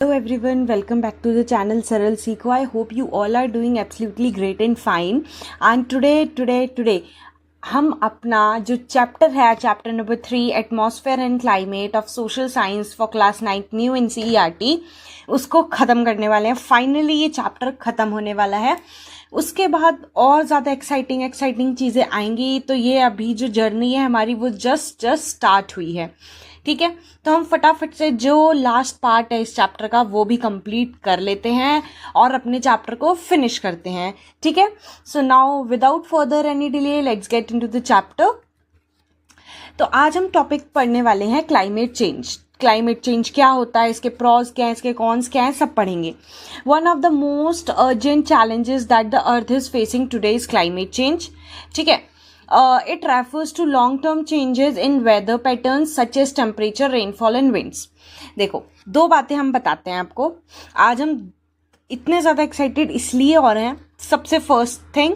Hello everyone, welcome back to the channel Saral Seekho. I hope you all are doing absolutely great and fine. And today हम अपना जो chapter है, chapter number 3 atmosphere and climate of social science for class 9 new NCERT, उसको ख़त्म करने वाले हैं. Finally ये चैप्टर ख़त्म होने वाला है. उसके बाद और ज़्यादा एक्साइटिंग चीज़ें आएंगी. तो ये अभी जो जर्नी है हमारी वो जस्ट स्टार्ट हुई है. ठीक है, तो हम फटाफट से जो लास्ट पार्ट है इस चैप्टर का वो भी कंप्लीट कर लेते हैं और अपने चैप्टर को फिनिश करते हैं. ठीक है, so now without further any delay let's get into the chapter. तो आज हम टॉपिक पढ़ने वाले हैं क्लाइमेट चेंज. क्लाइमेट चेंज क्या होता है, इसके प्रॉस क्या है, इसके कॉन्स क्या है, सब पढ़ेंगे. One of the most urgent challenges that the earth is facing today is climate change. ठीक है, it refers to long-term changes in weather patterns such as temperature, rainfall and winds. देखो, दो बातें हम बताते हैं आपको. आज हम इतने ज़्यादा एक्साइटेड इसलिए हो रहे हैं. सबसे फर्स्ट थिंग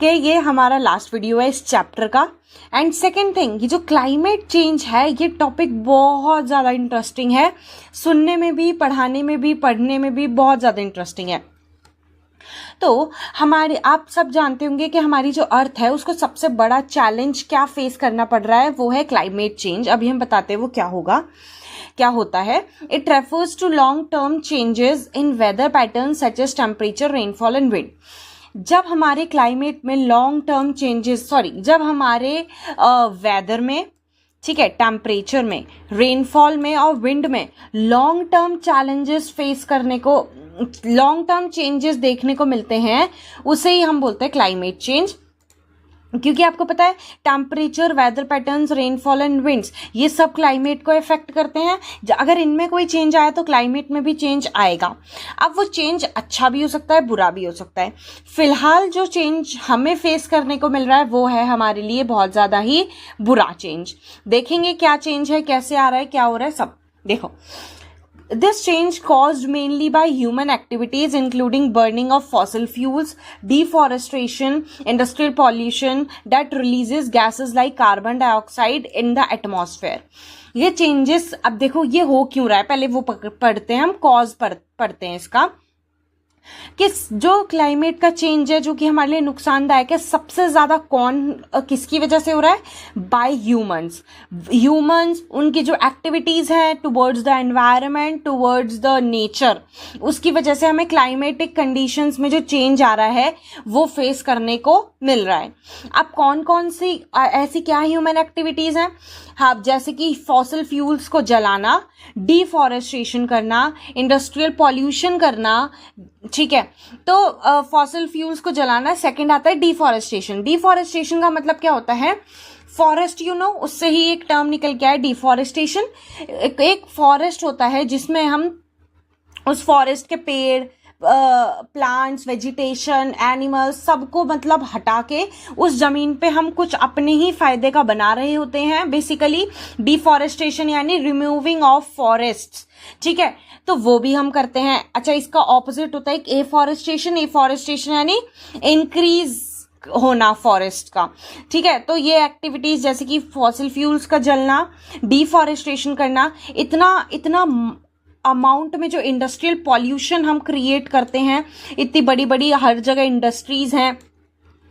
कि ये हमारा लास्ट वीडियो है इस चैप्टर का. एंड सेकेंड थिंग, ये जो क्लाइमेट चेंज है ये टॉपिक बहुत ज़्यादा इंटरेस्टिंग है. सुनने में भी, पढ़ाने में भी, पढ़ने में भी बहुत ज़्यादा इंटरेस्टिंग है. तो हमारे, आप सब जानते होंगे कि हमारी जो अर्थ है उसको सबसे बड़ा चैलेंज क्या फेस करना पड़ रहा है, वो है क्लाइमेट चेंज. अभी हम बताते हैं वो क्या होगा, क्या होता है. It refers to long term changes in weather pattern such as temperature, rainfall and wind. जब हमारे क्लाइमेट में लॉन्ग टर्म चेंजेस, जब हमारे वेदर में, ठीक है, टेम्परेचर में, रेनफॉल में और विंड में लॉन्ग टर्म चैलेंजेस फेस करने को, लॉन्ग टर्म चेंजेस देखने को मिलते हैं, उसे ही हम बोलते हैं क्लाइमेट चेंज. क्योंकि आपको पता है temperature, weather patterns, rainfall and winds ये सब क्लाइमेट को इफेक्ट करते हैं. अगर इनमें कोई चेंज आया तो क्लाइमेट में भी चेंज आएगा. अब वो चेंज अच्छा भी हो सकता है, बुरा भी हो सकता है. फिलहाल जो चेंज हमें फेस करने को मिल रहा है वो है हमारे लिए बहुत ज़्यादा ही बुरा चेंज. देखेंगे क्या चेंज है, कैसे आ रहा है, क्या हो रहा है, सब देखो. This change caused mainly by human activities including burning of fossil fuels, deforestation, industrial pollution that releases gases like carbon dioxide in the atmosphere. ये changes, अब देखो ये हो क्यों रहा है, पहले वो पढ़ते हैं हम, कॉज पढ़ते हैं इसका कि जो क्लाइमेट का चेंज है जो कि हमारे लिए नुकसानदायक है, सबसे ज्यादा कौन, किसकी वजह से हो रहा है, बाय ह्यूमंस. उनकी जो एक्टिविटीज हैं towards the environment, towards the nature, उसकी वजह से हमें क्लाइमेटिक कंडीशंस में जो चेंज आ रहा है वो फेस करने को मिल रहा है. अब कौन कौन सी ऐसी क्या ह्यूमन एक्टिविटीज हैं, हाँ, जैसे कि फॉसिल फ्यूल्स को जलाना, डिफॉरेस्टेशन करना, इंडस्ट्रियल पॉल्यूशन करना. ठीक है, तो फॉसिल फ्यूल्स को जलाना. सेकंड आता है डिफॉरेस्टेशन. डिफॉरेस्टेशन का मतलब क्या होता है, फॉरेस्ट, उससे ही एक टर्म निकल के आया डिफॉरेस्टेशन. एक फॉरेस्ट होता है जिसमें हम उस फॉरेस्ट के पेड़, प्लांट्स, वेजिटेशन, एनिमल्स सबको मतलब हटा के उस जमीन पे हम कुछ अपने ही फायदे का बना रहे होते हैं. बेसिकली डिफॉरेस्टेशन यानी रिमूविंग ऑफ फॉरेस्ट्स. ठीक है, तो वो भी हम करते हैं. अच्छा, इसका ऑपोजिट होता है एफॉरेस्टेशन. एफॉरेस्टेशन यानी इंक्रीज होना फॉरेस्ट का. ठीक है, तो ये एक्टिविटीज जैसे कि फॉसिल फ्यूल्स का जलना, डिफॉरेस्टेशन करना, इतना अमाउंट में जो इंडस्ट्रियल पॉल्यूशन हम क्रिएट करते हैं, इतनी बड़ी बड़ी हर जगह इंडस्ट्रीज हैं.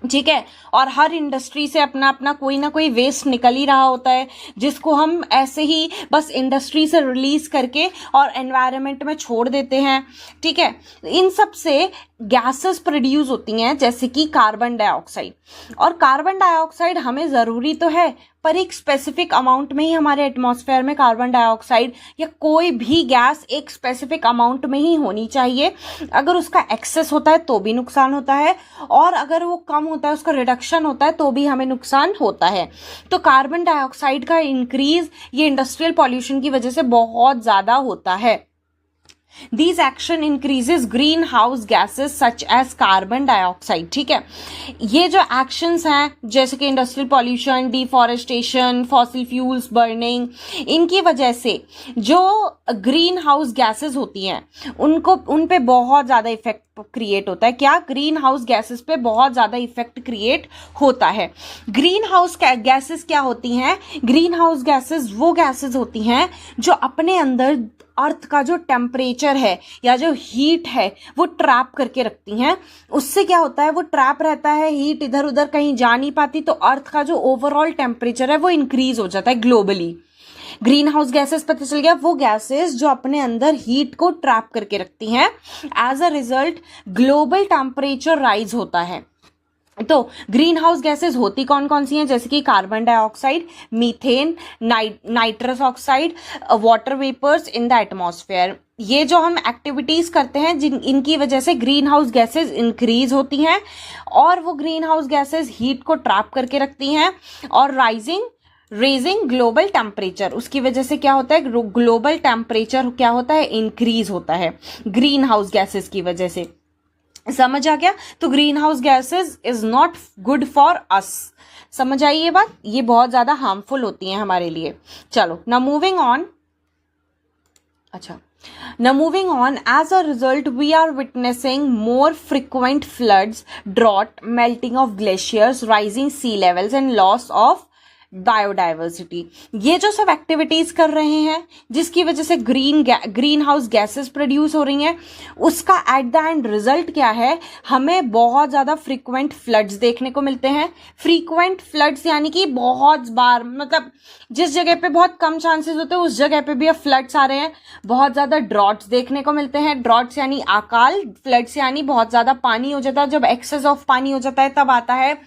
ठीक है, और हर इंडस्ट्री से अपना अपना कोई ना कोई वेस्ट निकल ही रहा होता है जिसको हम ऐसे ही बस इंडस्ट्री से रिलीज करके और एनवायरनमेंट में छोड़ देते हैं. ठीक है, इन सब से गैसेस प्रोड्यूस होती हैं जैसे कि कार्बन डाइऑक्साइड. और कार्बन डाइऑक्साइड हमें ज़रूरी तो है, पर एक स्पेसिफिक अमाउंट में ही हमारे एटमॉस्फेयर में कार्बन डाइऑक्साइड या कोई भी गैस एक स्पेसिफिक अमाउंट में ही होनी चाहिए. अगर उसका एक्सेस होता है तो भी नुकसान होता है, और अगर वो कम होता है, उसका रिडक्शन होता है, तो भी हमें नुकसान होता है. तो कार्बन डाइऑक्साइड का इंक्रीज ये इंडस्ट्रियल पॉल्यूशन की वजह से बहुत ज़्यादा होता है. These action increases greenhouse gases such as carbon dioxide. ठीक है, ये जो actions हैं जैसे कि industrial pollution, deforestation, fossil fuels burning, इनकी वजह से जो ग्रीन हाउस गैसेज होती हैं उन पे बहुत ज़्यादा इफेक्ट क्रिएट होता है. क्या, ग्रीन हाउस गैसेस पे बहुत ज़्यादा इफेक्ट क्रिएट होता है. ग्रीन हाउस गैसेस क्या होती हैं, ग्रीन हाउस गैसेस वो गैसेस होती हैं जो अपने अंदर अर्थ का जो टेम्परेचर है या जो हीट है वो ट्रैप करके रखती हैं। उससे क्या होता है, वो ट्रैप रहता है, हीट इधर उधर कहीं जा नहीं पाती, तो अर्थ का जो ओवरऑल टेम्परेचर है वो इंक्रीज हो जाता है ग्लोबली। ग्रीन हाउस गैसेस पता चल गया, वो गैसेस जो अपने अंदर हीट को ट्रैप करके रखती हैं। As a result global temperature rise होता है। तो ग्रीन हाउस गैसेस होती कौन कौन सी हैं, जैसे कि carbon dioxide, methane, nitrous oxide, water vapours in the atmosphere. ये जो हम एक्टिविटीज करते हैं इनकी वजह से ग्रीन हाउस गैसेस इंक्रीज होती हैं, और वो ग्रीन हाउस गैसेस हीट को ट्रैप करके रखती हैं और रेजिंग ग्लोबल टेम्परेचर, उसकी वजह से क्या होता है, ग्लोबल टेम्परेचर क्या होता है, इंक्रीज होता है ग्रीन हाउस गैसेस की वजह से। समझ आ गया? तो green house gases is not good for us. समझ आई ये बात? ये बहुत ज्यादा हार्मफुल होती हैं हमारे लिए। चलो ना मूविंग ऑन। अच्छा, now moving on, as a result we are witnessing more frequent floods, drought, melting of glaciers, rising sea levels and loss of biodiversity. ये जो सब एक्टिविटीज कर रहे हैं जिसकी वजह से ग्रीन हाउस गैसेस प्रोड्यूस हो रही हैं, उसका एट द एंड रिजल्ट क्या है, हमें बहुत ज्यादा फ्रीक्वेंट फ्लड्स देखने को मिलते हैं। फ्रीक्वेंट फ्लड्स यानी कि बहुत बार, मतलब जिस जगह पे बहुत कम चांसेस होते हैं उस जगह पे भी अब फ्लड्स आ रहे हैं। बहुत ज्यादा ड्रॉट्स देखने को मिलते हैं। ड्रॉट्स यानी अकाल, फ्लड्स यानी बहुत ज्यादा पानी हो जाता है। जब एक्सेस ऑफ पानी हो जाता है तब आता है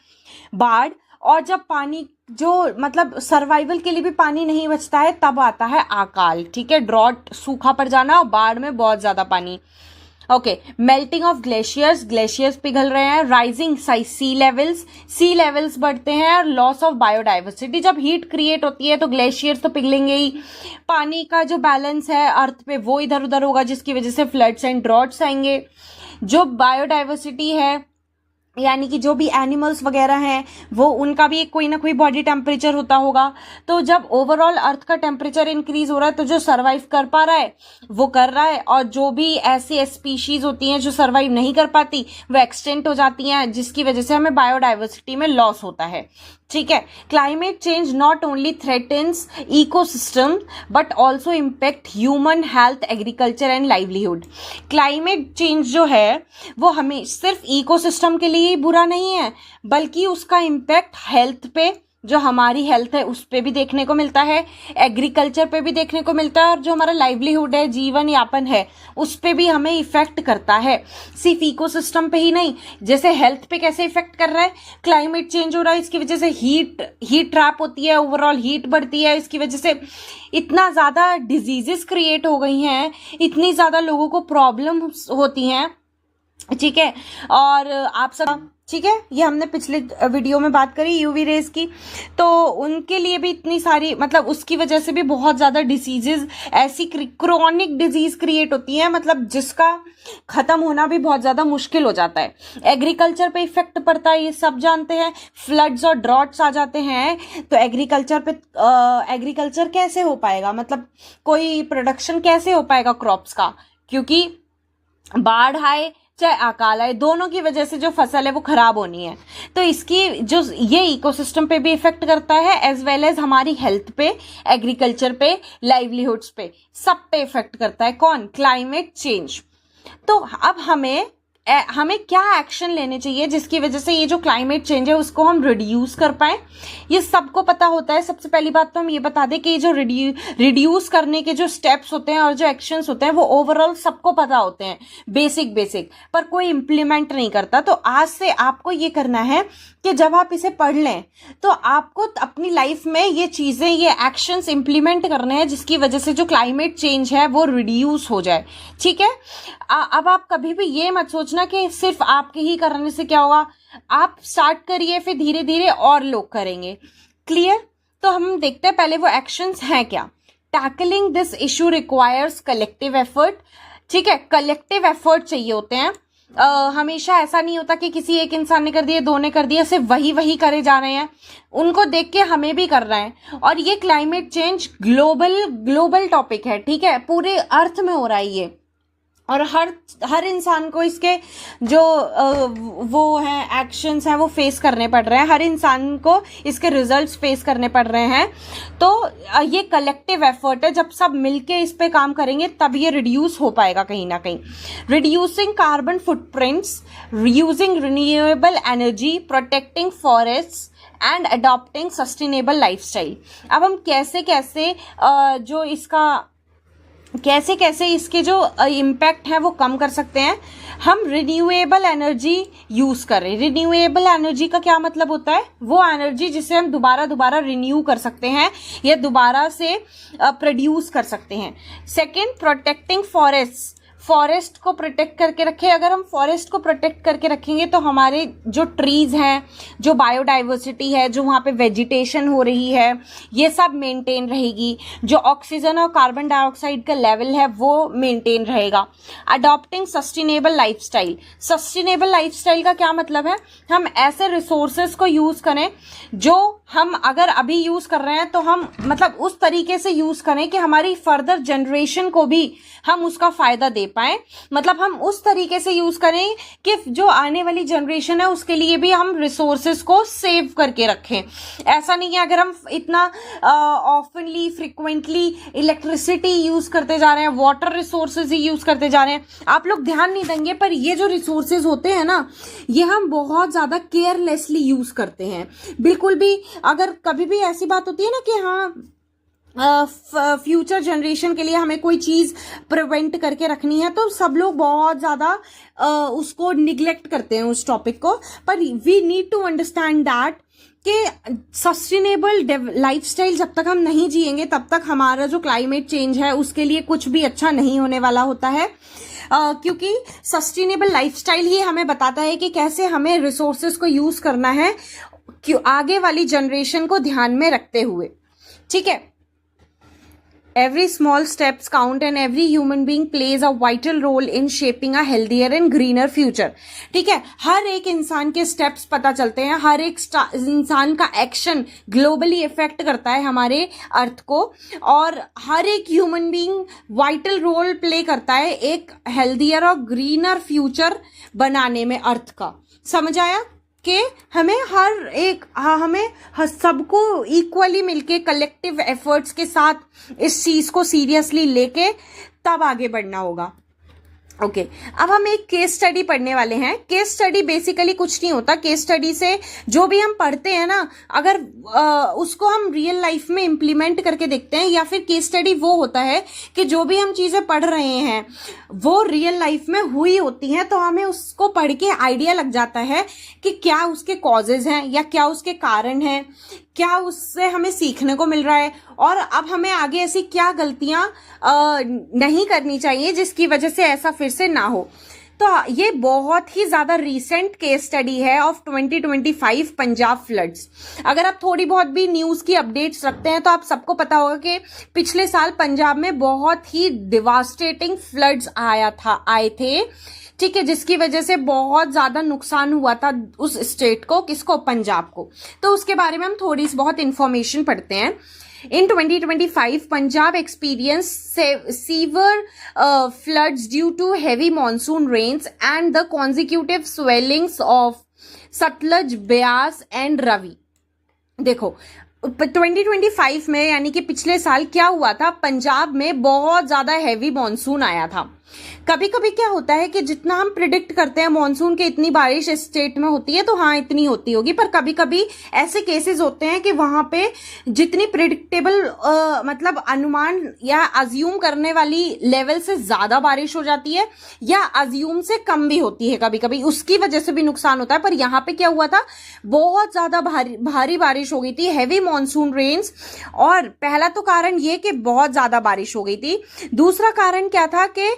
बाढ़, और जब पानी जो मतलब सर्वाइवल के लिए भी पानी नहीं बचता है तब आता है अकाल। ठीक है, ड्रॉट सूखा पड़ जाना और बाढ़ में बहुत ज्यादा पानी। ओके, मेल्टिंग ऑफ ग्लेशियर्स पिघल रहे हैं। राइजिंग सी लेवल्स बढ़ते हैं। और लॉस ऑफ बायोडाइवर्सिटी, जब हीट क्रिएट होती है तो ग्लेशियर्स तो पिघलेंगे ही, पानी का जो बैलेंस है अर्थ पे वो इधर उधर होगा जिसकी वजह से फ्लड्स एंड ड्रॉट्स आएंगे। जो बायोडाइवर्सिटी है यानी कि जो भी एनिमल्स वगैरह हैं वो, उनका भी कोई ना कोई बॉडी टेम्परेचर होता होगा। तो जब ओवरऑल अर्थ का टेम्परेचर इंक्रीज हो रहा है तो जो सर्वाइव कर पा रहा है वो कर रहा है, और जो भी ऐसी स्पीशीज होती हैं जो सर्वाइव नहीं कर पाती वो एक्सटेंट हो जाती हैं, जिसकी वजह से हमें बायोडाइवर्सिटी में लॉस होता है। ठीक है, climate change not only threatens ecosystem but also impact human health, agriculture and livelihood. Climate change जो है वो हमें सिर्फ इकोसिस्टम के लिए ही बुरा नहीं है, बल्कि उसका इम्पैक्ट हेल्थ पे, जो हमारी हेल्थ है उस पे भी देखने को मिलता है, एग्रीकल्चर पे भी देखने को मिलता है, और जो हमारा लाइवलीहुड है, जीवन यापन है, उस पे भी हमें इफेक्ट करता है। सिर्फ इकोसिस्टम पे ही नहीं, जैसे हेल्थ पे कैसे इफेक्ट कर रहा है, क्लाइमेट चेंज हो रहा है, इसकी वजह से हीट ट्रैप होती है, ओवरऑल हीट बढ़ती है, इसकी वजह से इतना ज्यादा डिजीजेस क्रिएट हो गई हैं, इतनी ज्यादा लोगों को प्रॉब्लम होती हैं। ठीक है, और आप सब, ठीक है, ये हमने पिछले वीडियो में बात करी यूवी रेज की, तो उनके लिए भी इतनी सारी, मतलब उसकी वजह से भी बहुत ज्यादा डिसीजेज, ऐसी क्रोनिक डिजीज क्रिएट होती है, मतलब जिसका खत्म होना भी बहुत ज्यादा मुश्किल हो जाता है। एग्रीकल्चर पे इफेक्ट पड़ता है, ये सब जानते हैं। फ्लड्स और ड्रॉट्स आ जाते हैं तो एग्रीकल्चर कैसे हो पाएगा, मतलब कोई प्रोडक्शन कैसे हो पाएगा क्रॉप्स का, क्योंकि बाढ़ आए चाहे अकाल आए, दोनों की वजह से जो फसल है वो खराब होनी है। तो इसकी जो ये इकोसिस्टम पे भी इफेक्ट करता है, एज वेल एज हमारी हेल्थ पे, एग्रीकल्चर पे, लाइवलीहुड्स पे, सब पे इफेक्ट करता है। कौन? Climate change. तो अब हमें क्या एक्शन लेने चाहिए जिसकी वजह से ये जो क्लाइमेट चेंज है उसको हम रिड्यूस कर पाए। ये सबको पता होता है। सबसे पहली बात तो हम ये बता दें कि ये जो रिड्यूस करने के जो स्टेप्स होते हैं और जो एक्शंस होते हैं वो ओवरऑल सबको पता होते हैं, बेसिक, पर कोई इंप्लीमेंट नहीं करता। तो आज से आपको ये करना है कि जब आप इसे पढ़ लें तो आपको अपनी लाइफ में ये चीजें, ये एक्शंस इंप्लीमेंट करने हैं जिसकी वजह से जो क्लाइमेट चेंज है वो रिड्यूस हो जाए। ठीक है, अब आप कभी भी ये मत सोचना कि सिर्फ आपके ही करने से क्या होगा। आप स्टार्ट करिए, फिर धीरे धीरे और लोग करेंगे। क्लियर? तो हम देखते हैं पहले वो एक्शंस हैं क्या। Tackling this issue requires collective effort. ठीक है, कलेक्टिव एफर्ट चाहिए होते हैं। हमेशा ऐसा नहीं होता कि किसी एक इंसान ने कर दिया, दो ने कर दिया, सिर्फ वही करे जा रहे हैं। उनको देख के हमें भी कर रहे हैं। और ये क्लाइमेट चेंज ग्लोबल टॉपिक है। ठीक है, पूरे अर्थ में हो रहा है ये। और हर इंसान को इसके जो वो हैं एक्शंस हैं वो फेस करने पड़ रहे हैं, हर इंसान को इसके रिजल्ट्स फेस करने पड़ रहे हैं। तो ये कलेक्टिव एफर्ट है, जब सब मिलके इस पे काम करेंगे तब ये रिड्यूस हो पाएगा कहीं ना कहीं। Reducing carbon footprints, using renewable energy, protecting forests and adopting sustainable lifestyle. अब हम कैसे कैसे जो इसका कैसे कैसे इसके जो इम्पैक्ट है वो कम कर सकते हैं। हम रिन्यूएबल एनर्जी यूज करें। रिन्यूएबल एनर्जी का क्या मतलब होता है? वो एनर्जी जिसे हम दोबारा रिन्यू कर सकते हैं या दोबारा से प्रोड्यूस कर सकते हैं। सेकंड, प्रोटेक्टिंग फॉरेस्ट को प्रोटेक्ट करके रखें। अगर हम फॉरेस्ट को प्रोटेक्ट करके रखेंगे तो हमारे जो ट्रीज हैं, जो बायोडाइवर्सिटी है, जो वहाँ पे वेजिटेशन हो रही है, ये सब मेंटेन रहेगी। जो ऑक्सीजन और कार्बन डाइऑक्साइड का लेवल है वो मेंटेन रहेगा। Adopting sustainable lifestyle. Sustainable lifestyle का क्या मतलब है? हम ऐसे रिसोर्सेज को यूज करें जो हम अगर अभी यूज कर रहे हैं तो हम मतलब उस तरीके से यूज करें कि हमारी फर्दर जनरेशन को भी हम उसका फायदा दे पाए। मतलब हम उस तरीके से यूज करें कि जो आने वाली जनरेशन है उसके लिए भी हम रिसोर्सेज को सेव करके रखें। ऐसा नहीं है अगर हम इतना ऑफनली फ्रिक्वेंटली इलेक्ट्रिसिटी यूज करते जा रहे हैं, वाटर रिसोर्सेज ही यूज करते जा रहे हैं, आप लोग ध्यान नहीं देंगे, पर ये जो रिसोर्सेज होते हैं ना, ये हम बहुत ज्यादा केयरलेसली यूज करते हैं। बिल्कुल भी अगर कभी भी ऐसी बात होती है ना कि हाँ फ्यूचर जनरेशन के लिए हमें कोई चीज प्रिवेंट करके रखनी है, तो सब लोग बहुत ज्यादा उसको निग्लेक्ट करते हैं उस टॉपिक को। पर we need to understand that कि सस्टेनेबल लाइफस्टाइल जब तक हम नहीं जिएंगे तब तक हमारा जो क्लाइमेट चेंज है उसके लिए कुछ भी अच्छा नहीं होने वाला होता है। क्योंकि सस्टेनेबल लाइफस्टाइल ही हमें बताता है कि कैसे हमें रिसोर्सेज को यूज करना है आगे वाली जनरेशन को ध्यान में रखते हुए। ठीक है, Every small steps count and every human being plays a vital role in shaping a healthier and greener future. ठीक है, हर एक इंसान के स्टेप्स पता चलते हैं, हर एक इंसान का एक्शन ग्लोबली इफेक्ट करता है हमारे अर्थ को, और हर एक human being vital role play करता है एक हेल्दियर और ग्रीनर फ्यूचर बनाने में अर्थ का। समझ आया कि हमें सबको इक्वली मिलके कलेक्टिव एफर्ट्स के साथ इस चीज को सीरियसली लेके तब आगे बढ़ना होगा। ओके, अब हम एक केस स्टडी पढ़ने वाले हैं। केस स्टडी बेसिकली कुछ नहीं होता। केस स्टडी से जो भी हम पढ़ते हैं ना, अगर उसको हम रियल लाइफ में इम्प्लीमेंट करके देखते हैं, या फिर केस स्टडी वो होता है कि जो भी हम चीजें पढ़ रहे हैं वो रियल लाइफ में हुई होती हैं, तो हमें उसको पढ़ के आइडिया लग जाता है कि क्या उसके कॉजेज हैं या क्या उसके कारण हैं, क्या उससे हमें सीखने को मिल रहा है, और अब हमें आगे ऐसी क्या गलतियां नहीं करनी चाहिए जिसकी वजह से ऐसा फिर से ना हो। तो ये बहुत ही ज्यादा रीसेंट केस स्टडी है ऑफ 2025 पंजाब फ्लड्स। अगर आप थोड़ी बहुत भी न्यूज की अपडेट्स रखते हैं तो आप सबको पता होगा कि पिछले साल पंजाब में बहुत ही डिवास्टेटिंग फ्लड्स आए थे। ठीक है, जिसकी वजह से बहुत ज्यादा नुकसान हुआ था उस स्टेट को, किसको? पंजाब को। तो उसके बारे में हम थोड़ी बहुत इंफॉर्मेशन पढ़ते हैं। In 2025, Punjab experienced severe floods due to heavy monsoon rains and the consecutive swellings of Satluj, Beas and Ravi. देखो 2025 में यानी कि पिछले साल क्या हुआ था, पंजाब में बहुत ज्यादा हैवी मॉनसून आया था। कभी कभी क्या होता है कि जितना हम प्रिडिक्ट करते हैं मॉनसून के इतनी बारिश इस स्टेट में होती है तो हाँ इतनी होती होगी, पर कभी कभी ऐसे केसेस होते हैं कि वहां पे जितनी प्रिडिक्टेबल मतलब अनुमान या अज्यूम करने वाली लेवल से ज्यादा बारिश हो जाती है, या अज्यूम से कम भी होती है कभी कभी, उसकी वजह से भी नुकसान होता है। पर यहाँ पे क्या हुआ था, बहुत ज्यादा भारी बारिश हो गई थी, हैवी मॉनसून रेन्स। और पहला तो कारण ये कि बहुत ज्यादा बारिश हो गई थी। दूसरा कारण क्या था कि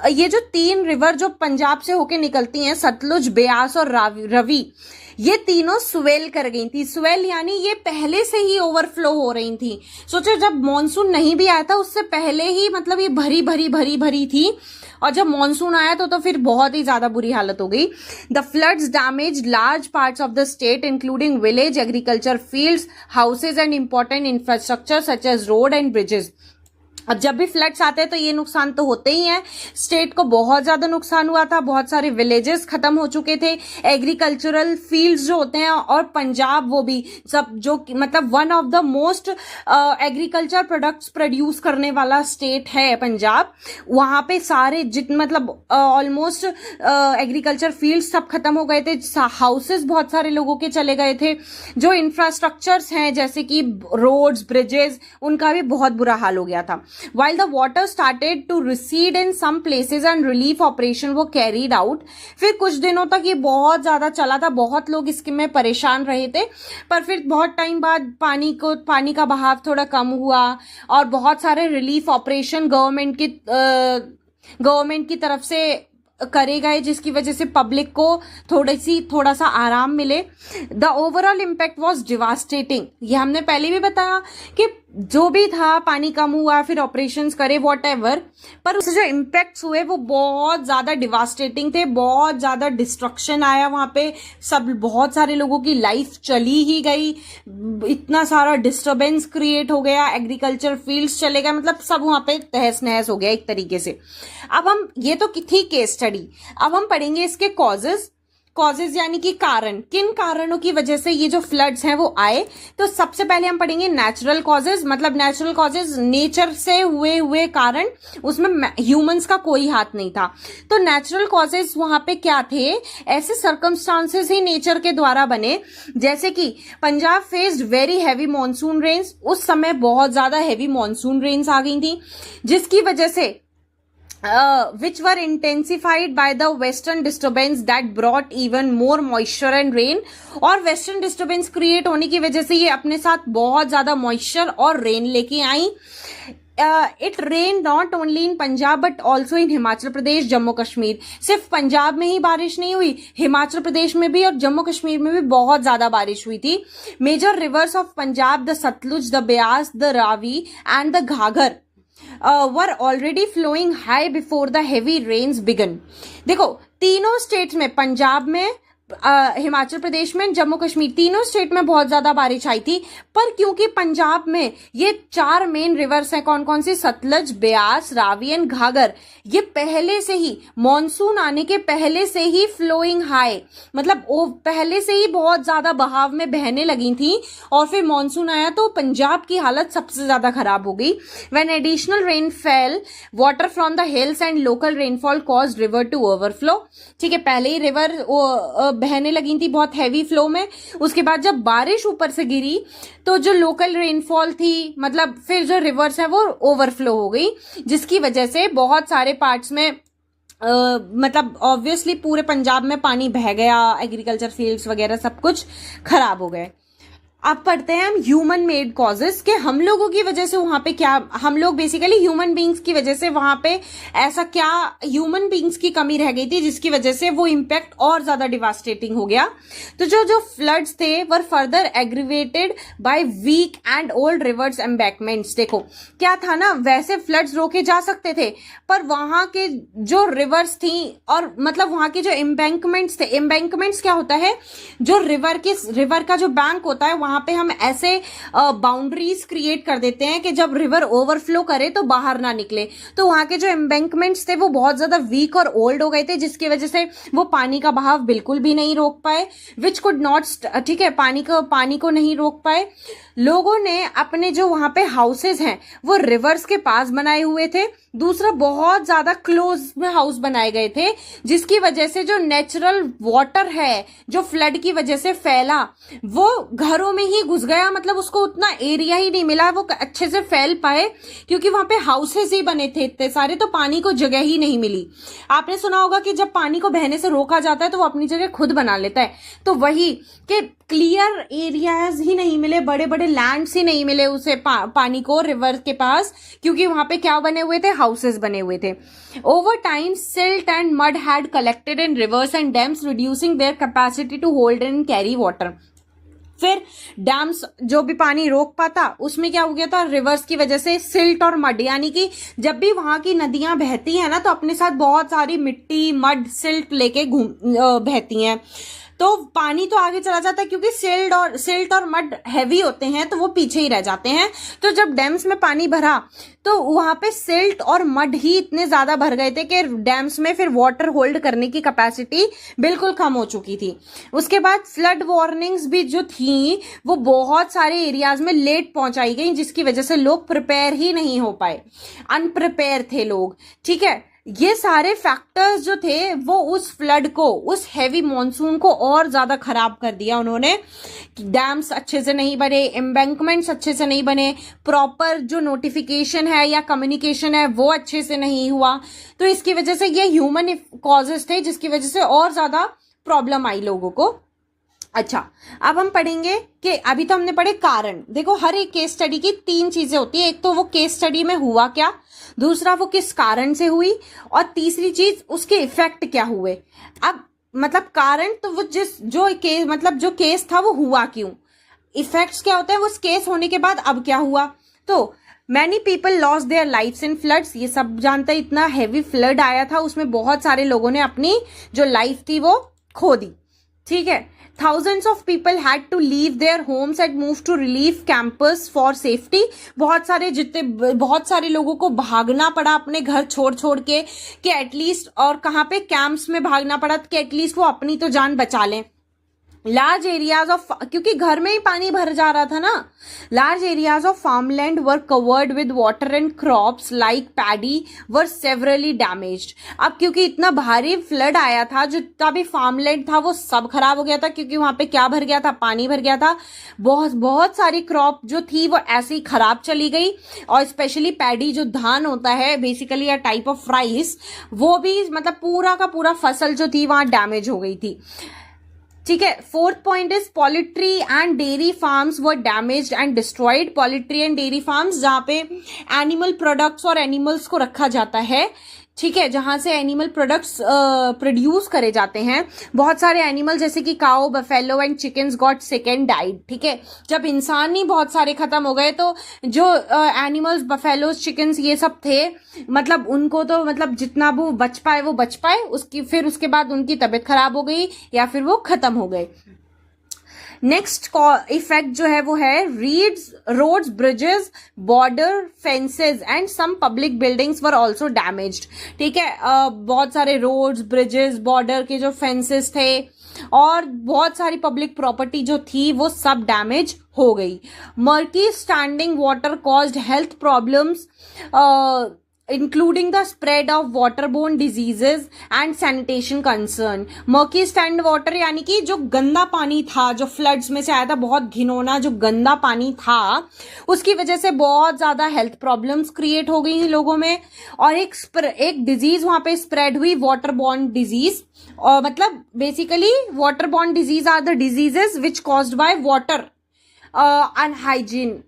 ये जो 3 रिवर जो पंजाब से होके निकलती हैं, सतलुज, ब्यास और रवि, ये तीनों स्वेल कर गई थी। स्वेल यानी ये पहले से ही ओवरफ्लो हो रही थी। सोचो जब मॉनसून नहीं भी आया था उससे पहले ही मतलब ये भरी थी, और जब मॉनसून आया तो फिर बहुत ही ज्यादा बुरी हालत हो गई। The floods damage large parts of the state including village, agriculture, fields, houses and important infrastructure such as road and bridges. अब जब भी फ्लड्स आते हैं तो ये नुकसान तो होते ही हैं। स्टेट को बहुत ज्यादा नुकसान हुआ था, बहुत सारे विलेजेस खत्म हो चुके थे, एग्रीकल्चरल फील्ड्स जो होते हैं, और पंजाब वो भी सब जो मतलब one of the most agriculture products produce करने वाला स्टेट है पंजाब। वहां पे सारे मतलब ऑलमोस्ट एग्रीकल्चर फील्ड्स सब खत्म हो गए थे, हाउसेस बहुत सारे लोगों के चले गए थे, जो इंफ्रास्ट्रक्चर्स हैं जैसे कि रोड्स ब्रिजेस, उनका भी बहुत बुरा हाल हो गया था। While the water started to recede in some places and relief operation were carried out, फिर कुछ दिनों तक ये बहुत ज्यादा चला था, बहुत लोग इसके में परेशान रहे थे, पर फिर बहुत टाइम बाद पानी का बहाव थोड़ा कम हुआ और बहुत सारे रिलीफ ऑपरेशन गवर्नमेंट की तरफ से करे गए, जिसकी वजह से पब्लिक को थोड़ा सा आराम मिले। The overall impact was devastating. ये हमने पहले भी बताया कि जो भी था, पानी कम हुआ, फिर ऑपरेशंस करे वॉटएवर, पर उससे जो इम्पैक्ट्स हुए वो बहुत ज्यादा डिवास्टेटिंग थे, बहुत ज्यादा डिस्ट्रक्शन आया वहां पे, सब बहुत सारे लोगों की लाइफ चली ही गई, इतना सारा डिस्टर्बेंस क्रिएट हो गया, एग्रीकल्चर फील्ड्स चले गए, मतलब सब वहां पे तहस नहस हो गया एक तरीके से। अब हम ये तो थी केस स्टडी, अब हम पढ़ेंगे इसके कॉजेज यानी कि कारण, किन कारणों की वजह से ये जो फ्लड्स हैं वो आए। तो सबसे पहले हम पढ़ेंगे नेचुरल कॉजेज, मतलब नेचुरल कॉजेज नेचर से हुए कारण, उसमें ह्यूमंस का कोई हाथ नहीं था। तो नेचुरल कॉजेज वहां पे क्या थे, ऐसे सर्कमस्टांसेस ही नेचर के द्वारा बने, जैसे कि Punjab faced very heavy monsoon rains, उस समय बहुत ज्यादा हैवी मॉनसून रेन्स आ गई थी, जिसकी वजह से which were intensified by the western disturbance that brought even more moisture and rain। और वेस्टर्न डिस्टर्बेंस क्रिएट होने की वजह से ये अपने साथ बहुत ज्यादा मॉइस्चर और रेन लेके आई। It rain not only in Punjab but also in Himachal Pradesh, Jammu Kashmir. सिर्फ पंजाब में ही बारिश नहीं हुई, हिमाचल प्रदेश में भी और जम्मू कश्मीर में भी बहुत ज्यादा बारिश हुई थी। Major rivers of Punjab, the Sutlej, the Beas, the Ravi and the Ghaggar were already flowing high before the heavy rains began। देखो तीनों स्टेट्स में, पंजाब में, हिमाचल प्रदेश में, जम्मू कश्मीर, तीनों स्टेट में बहुत ज्यादा बारिश आई थी। पर क्योंकि पंजाब में ये 4 मेन रिवर्स हैं, कौन कौन सी, सतलज, ब्यास, रावी एंड घाघर, ये पहले से ही मॉनसून आने के पहले से ही फ्लोइंग हाई, मतलब वो पहले से ही बहुत ज्यादा बहाव में बहने लगी थी, और फिर मॉनसून आया तो पंजाब की हालत सबसे ज्यादा खराब हो गई। When additional rain fell, water from the hills and local rainfall cause river to overflow. ठीक है, पहले ही रिवर बहने लगी थी बहुत हैवी फ्लो में, उसके बाद जब बारिश ऊपर से गिरी तो जो लोकल रेनफॉल थी, मतलब फिर जो रिवर्स है वो ओवरफ्लो हो गई, जिसकी वजह से बहुत सारे पार्ट्स में मतलब ऑब्वियसली पूरे पंजाब में पानी बह गया, एग्रीकल्चर फील्ड्स वगैरह सब कुछ खराब हो गए। अब पढ़ते हैं हम ह्यूमन मेड कॉजेस के, हम लोगों की वजह से वहां पे क्या, हम लोग बेसिकली ह्यूमन बींग्स की वजह से वहां पे ऐसा क्या ह्यूमन बींग्स की कमी रह गई थी जिसकी वजह से वो इम्पैक्ट और ज्यादा डिवास्टेटिंग हो गया। तो जो फ्लड्स थे were further aggravated by weak and old rivers embankments. देखो क्या था ना, वैसे फ्लड्स रोके जा सकते थे, पर वहां के जो रिवर्स थी और मतलब वहां के जो एम्बैंकमेंट्स थे, एम्बैंकमेंट्स क्या होता है, जो रिवर का जो बैंक होता है वहां पे हम ऐसे बाउंड्रीज क्रिएट कर देते हैं कि जब रिवर ओवरफ्लो करे तो बाहर ना निकले। तो वहां के जो एम्बैंकमेंट्स थे वो बहुत ज्यादा वीक और ओल्ड हो गए थे, जिसकी वजह से वो पानी का बहाव बिल्कुल भी नहीं रोक पाए, विच कुड नॉट, ठीक है, पानी को नहीं रोक पाए। लोगों ने अपने जो वहां पे हाउसेज हैं वो रिवर्स के पास बनाए हुए थे, दूसरा बहुत ज्यादा क्लोज में हाउस बनाए गए थे, जिसकी वजह से जो नेचुरल वाटर है जो फ्लड की वजह से फैला वो घरों में ही घुस गया, मतलब उसको उतना एरिया ही नहीं मिला वो अच्छे से फैल पाए, क्योंकि वहां पे हाउसेज ही बने थे इतने सारे, तो पानी को जगह ही नहीं मिली। आपने सुना होगा कि जब पानी को बहने से रोका जाता है तो वो अपनी जगह खुद बना लेता है, तो वही कि क्लियर एरियाज ही नहीं मिले, बड़े बड़े लैंड्स ही नहीं मिले उसे पानी को रिवर के पास, क्योंकि वहां पे क्या बने हुए थे, हाउसेस बने हुए थे। Over time silt and mud had collected in rivers and dams, reducing their capacity to hold and carry water. फिर डैम्स जो भी पानी रोक पाता उसमें क्या हो गया था, रिवर्स की वजह से सिल्ट और मड, यानी कि जब भी वहां की नदियां बहती हैं ना तो अपने साथ बहुत सारी मिट्टी, मड, सिल्ट लेके बहती हैं। तो पानी तो आगे चला जाता है, क्योंकि सिल्ट और मड हैवी होते हैं तो वो पीछे ही रह जाते हैं। तो जब डैम्स में पानी भरा तो वहां पे सिल्ट और मड ही इतने ज्यादा भर गए थे कि डैम्स में फिर वाटर होल्ड करने की कैपेसिटी बिल्कुल कम हो चुकी थी। उसके बाद फ्लड वार्निंग्स भी जो थी वो बहुत सारे एरियाज में लेट पहुंचाई गई, जिसकी वजह से लोग प्रिपेयर ही नहीं हो पाए, अनप्रिपेयर थे लोग। ठीक है, ये सारे फैक्टर्स जो थे वो उस फ्लड को, उस हैवी मॉनसून को और ज्यादा खराब कर दिया उन्होंने। डैम्स अच्छे से नहीं बने, एम्बैंकमेंट्स अच्छे से नहीं बने, प्रॉपर जो नोटिफिकेशन है या कम्युनिकेशन है वो अच्छे से नहीं हुआ। तो इसकी वजह से ये ह्यूमन कॉजेस थे, जिसकी वजह से और ज्यादा प्रॉब्लम आई लोगों को। अच्छा, अब हम पढ़ेंगे कि अभी तो हमने पढ़े कारण। देखो, हर एक केस स्टडी की 3 चीजें होती है। एक तो वो केस स्टडी में हुआ क्या, दूसरा वो किस कारण से हुई, और तीसरी चीज उसके इफेक्ट क्या हुए। अब मतलब कारण तो वो जो केस था वो हुआ क्यों, इफेक्ट्स क्या होते हैं वो केस होने के बाद अब क्या हुआ। तो many people loss their lifes in floods, ये सब जानते हैं। इतना हैवी फ्लड आया था, उसमें बहुत सारे लोगों ने अपनी जो लाइफ थी वो खो दी। ठीक है, thousands of people had to leave their homes and move to relief campus for safety। बहुत सारे लोगों को भागना पड़ा अपने घर छोड़ छोड़ के, कि एटलीस्ट, और कहाँ पे, कैंप्स में भागना पड़ा कि एटलीस्ट वो अपनी तो जान बचा लें। लार्ज एरियाज ऑफ, क्योंकि घर में ही पानी भर जा रहा था ना, large areas of farmland were covered with water and crops like paddy were severally damaged. अब क्योंकि इतना भारी फ्लड आया था, जो जितना भी फार्मलैंड था वो सब खराब हो गया था, क्योंकि वहां पे क्या भर गया था, पानी भर गया था। बहुत सारी क्रॉप जो थी वो ऐसे ही खराब चली गई, और स्पेशली पैडी जो धान होता है, basically a type of rice, वो भी मतलब पूरा का पूरा फसल जो थी वहां डैमेज हो गई थी। ठीक है, 4th point is poultry and dairy farms were damaged and destroyed. Poultry and dairy farms, जहां पे एनिमल प्रोडक्ट्स और एनिमल्स को रखा जाता है, ठीक है, जहां से एनिमल प्रोडक्ट्स प्रोड्यूस करे जाते हैं। बहुत सारे एनिमल जैसे कि cow, buffalo and chickens got sick and died. ठीक है, जब इंसान ही बहुत सारे खत्म हो गए तो जो एनिमल्स, बफेलोज, चिकन्स ये सब थे, मतलब उनको तो मतलब जितना वो बच पाए, उसके बाद उनकी तबीयत खराब हो गई या फिर वो खत्म हो गए। नेक्स्ट इफेक्ट जो है वो है roads, bridges, border fences and some public buildings were also damaged. ठीक है, बहुत सारे रोड्स, ब्रिजेस, बॉर्डर के जो फेंसेस थे और बहुत सारी पब्लिक प्रॉपर्टी जो थी वो सब डैमेज हो गई। Murky standing water caused health problems including the spread of waterborne diseases and sanitation concern। Murky stand water यानी कि जो गंदा पानी था, जो फ्लड्स में से आया था, बहुत घिनौना जो गंदा पानी था, उसकी वजह से बहुत ज्यादा हेल्थ प्रॉब्लम्स क्रिएट हो गई लोगों में। और एक डिजीज वहां पे स्प्रेड हुई, वाटरबॉर्न डिजीज। और मतलब basically waterborne disease are the diseases which caused by water unhygiene.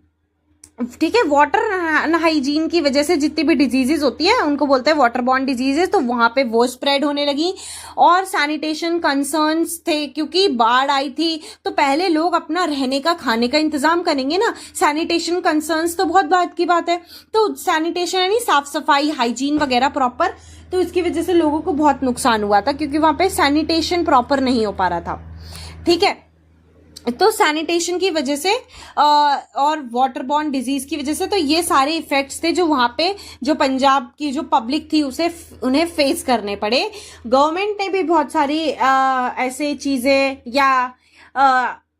ठीक है, वाटर अनहाइजीन की वजह से जितनी भी डिजीजेस होती है उनको बोलते हैं वाटरबॉर्न डिजीजेस। तो वहां पे वो स्प्रेड होने लगी। और सैनिटेशन कंसर्न्स थे, क्योंकि बाढ़ आई थी तो पहले लोग अपना रहने का, खाने का इंतजाम करेंगे ना। सैनिटेशन कंसर्न्स तो बहुत बात की बात है, तो सैनिटेशन यानी साफ सफाई, हाइजीन वगैरह प्रॉपर, तो इसकी वजह से लोगों को बहुत नुकसान हुआ था, क्योंकि वहां पे सैनिटेशन प्रॉपर नहीं हो पा रहा था। ठीक है, तो सैनिटेशन की वजह से और वाटरबॉर्न डिजीज की वजह से, तो ये सारे इफेक्ट्स थे जो वहां पे जो पंजाब की जो पब्लिक थी उन्हें फेस करने पड़े। गवर्नमेंट ने भी बहुत सारी ऐसे चीजें या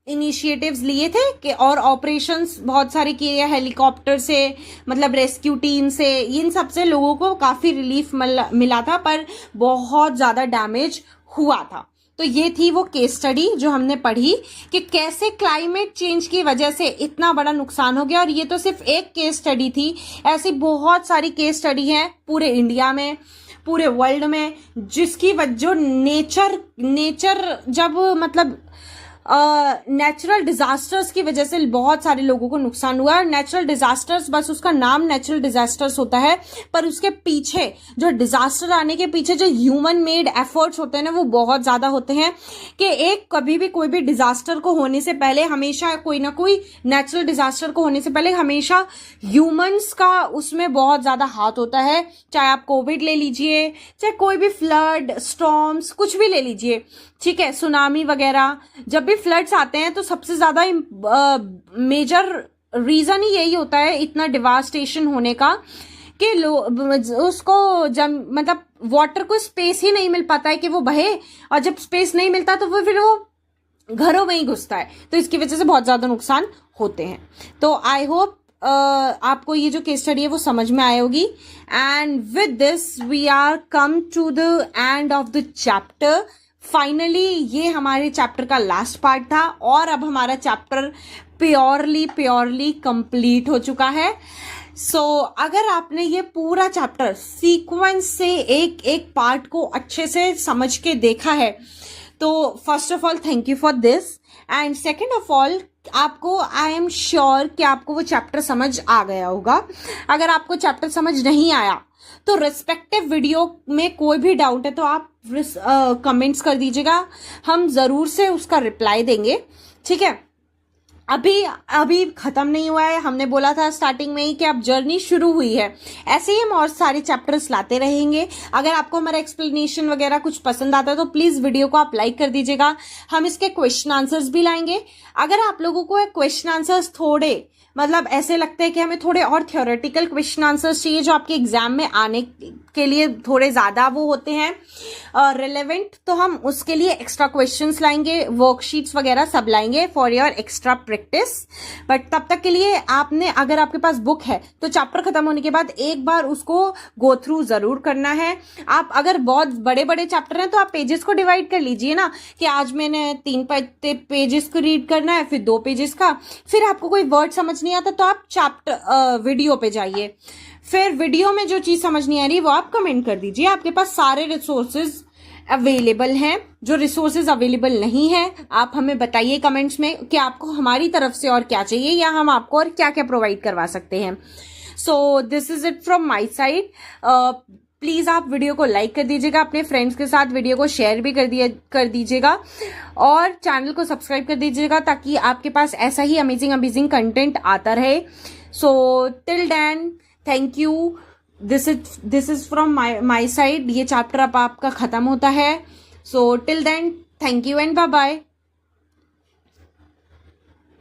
इनिशिएटिव्स लिए थे कि, और ऑपरेशंस बहुत सारे किए, हेलीकॉप्टर से, मतलब रेस्क्यू टीम से, इन सब से लोगों को काफी रिलीफ मिला था, पर बहुत ज्यादा डैमेज हुआ था। तो ये थी वो केस स्टडी जो हमने पढ़ी कि कैसे क्लाइमेट चेंज की वजह से इतना बड़ा नुकसान हो गया। और ये तो सिर्फ एक केस स्टडी थी, ऐसी बहुत सारी केस स्टडी हैं पूरे इंडिया में, पूरे वर्ल्ड में, जिसकी वजह जो नेचर जब मतलब नेचुरल डिजास्टर्स की वजह से बहुत सारे लोगों को नुकसान हुआ है। नेचुरल डिजास्टर्स, बस उसका नाम नेचुरल डिजास्टर्स होता है, पर उसके पीछे जो डिजास्टर आने के पीछे जो ह्यूमन मेड एफर्ट्स होते हैं ना, वो बहुत ज्यादा होते हैं। कि एक कभी भी कोई भी डिजास्टर को होने से पहले, हमेशा कोई ना कोई नेचुरल डिजास्टर को होने से पहले हमेशा ह्यूमंस का उसमें बहुत ज्यादा हाथ होता है। चाहे आप कोविड ले लीजिए, चाहे कोई भी फ्लड, स्टॉर्म्स, कुछ भी ले लीजिए, ठीक है, सुनामी वगैरह। जब भी फ्लड्स आते हैं तो सबसे ज्यादा मेजर रीजन ही यही होता है इतना डिवास्टेशन होने का, कि उसको जब मतलब वाटर को स्पेस ही नहीं मिल पाता है कि वो बहे, और जब स्पेस नहीं मिलता तो वो फिर वो घरों में ही घुसता है, तो इसकी वजह से बहुत ज्यादा नुकसान होते हैं। तो आई होप आपको ये जो केस स्टडी है वो समझ में आई होगी। And with this we are come to the end of the chapter. Finally ये हमारे चैप्टर का लास्ट पार्ट था, और अब हमारा चैप्टर प्योरली कंप्लीट हो चुका है। सो अगर आपने ये पूरा चैप्टर सीक्वेंस से एक एक पार्ट को अच्छे से समझ के देखा है, तो first of all thank you for this, and second of all आपको, आई एम श्योर कि आपको वो चैप्टर समझ आ गया होगा। अगर आपको चैप्टर समझ नहीं आया तो रिस्पेक्टिव वीडियो में कोई भी डाउट है तो आप कमेंट्स कर दीजिएगा, हम जरूर से उसका रिप्लाई देंगे, ठीक है। अभी खत्म नहीं हुआ है, हमने बोला था स्टार्टिंग में ही कि अब जर्नी शुरू हुई है। ऐसे ही हम और सारे चैप्टर्स लाते रहेंगे। अगर आपको हमारा एक्सप्लेनेशन वगैरह कुछ पसंद आता है तो प्लीज वीडियो को आप लाइक कर दीजिएगा। हम इसके क्वेश्चन आंसर्स भी लाएंगे। अगर आप लोगों को क्वेश्चन आंसर्स थोड़े मतलब ऐसे लगते हैं कि हमें थोड़े और थियोरेटिकल क्वेश्चन आंसर्स चाहिए जो आपके एग्जाम में आने के लिए थोड़े ज्यादा वो होते हैं रिलेवेंट, तो हम उसके लिए एक्स्ट्रा क्वेश्चंस लाएंगे, वर्कशीट्स वगैरह सब लाएंगे for your extra practice. But तब तक के लिए आपने, अगर आपके पास बुक है तो चैप्टर खत्म होने के बाद एक बार उसको गो थ्रू जरूर करना है। आप अगर बहुत बड़े बड़े चैप्टर हैं तो आप पेजेस को डिवाइड कर लीजिए ना, कि आज मैंने 3 पेजेस को रीड करना है, फिर 2 पेजेस का। फिर आपको कोई वर्ड समझ नहीं आता तो आप चैप्टर वीडियो पे जाइए, फिर वीडियो में जो चीज समझ नहीं आ रही वो आप कमेंट कर दीजिए। आपके पास सारे रिसोर्सेज अवेलेबल हैं। जो रिसोर्सेज अवेलेबल नहीं है आप हमें बताइए कमेंट्स में कि आपको हमारी तरफ से और क्या चाहिए, या हम आपको और क्या क्या प्रोवाइड करवा सकते हैं। So this is it from my side. Please आप वीडियो को लाइक कर दीजिएगा, अपने फ्रेंड्स के साथ वीडियो को शेयर भी कर दीजिएगा, और चैनल को सब्सक्राइब कर दीजिएगा ताकि आपके पास ऐसा ही अमेजिंग कंटेंट आता रहे। So till then thank you. This is from my side. ये चैप्टर अब आपका खत्म होता है। So till then thank you and bye bye.